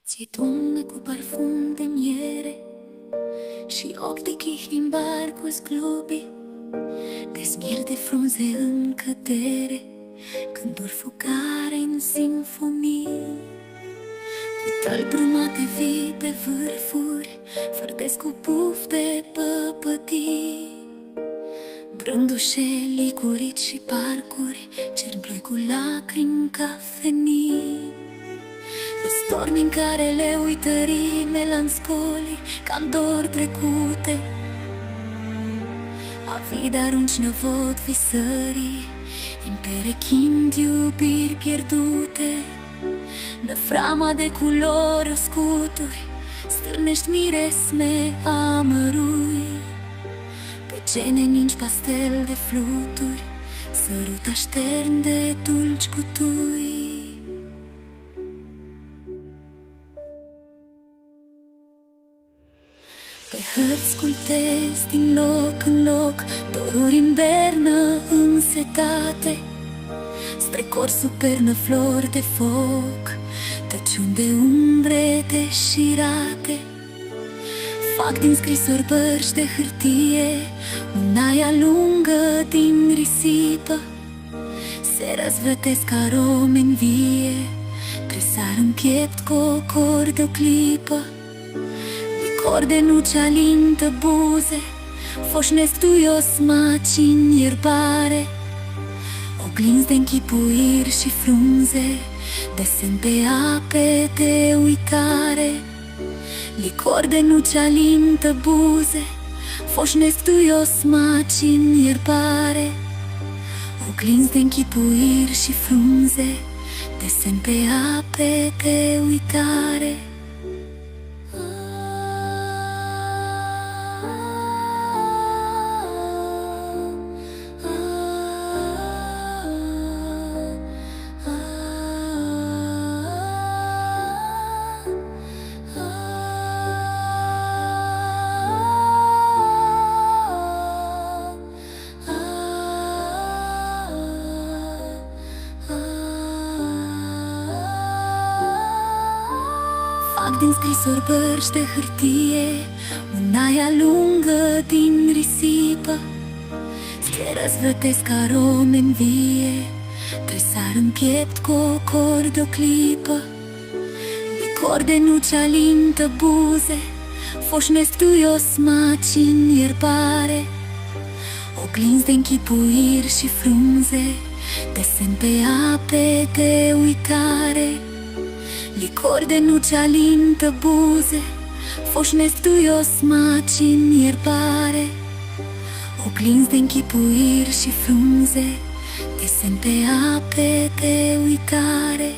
Ție, Doamne, cu parfum de miere și ochi de chih din barcul zglobi, dezmier de frunze în cădere, cânturi fugare în simfonii. Uite-l brumate vii pe vârfuri, fărdesc cu puf de păpătii, brândușe, licurici și parcuri, cerbloi cu lacrimi cafenii. Stormi în care le uitării melanscolii, ca-n dor trecute, avid arunci năvod visării, împerechind iubiri pierdute. Năframa de culori oscuturi, stârnești miresme amărui, pe gene ningi pastel de fluturi, săruta ștern de dulci cutui. Pe hărți sculptezi din loc în loc doruri în bernă însetate, strecori sub pernă flori de foc, tăciuni de umbre deșirate. Fac din scrisori bărci de hârtie unaia lungă din risipă, se răzvrătesc arome în vie, tresar în piept cocor de o clipă. Licor de nuce alintă buze, foșnesc duios maci în ierbare, oglinzi de închipuiri și frunze, desen pe ape de uitare. Licor de nuce alintă buze, foșnesc duios maci în ierbare, oglinzi de închipuiri și frunze, desen pe ape de uitare. Fac din scrisori bărci de hârtie unaia lungă din risipă, se răzvrătesc arome în vie, tresar în piept cocor de o clipă. Licor de nuce alintă buze, foșnesc duios maci în ierbare, oglinzi de închipuiri și frunze, desen pe ape de uitare. Licor de nuce alintă buze, foșnesc duios maci în ierbare, oglinzi de închipuiri și frunze, desen pe ape de uitare.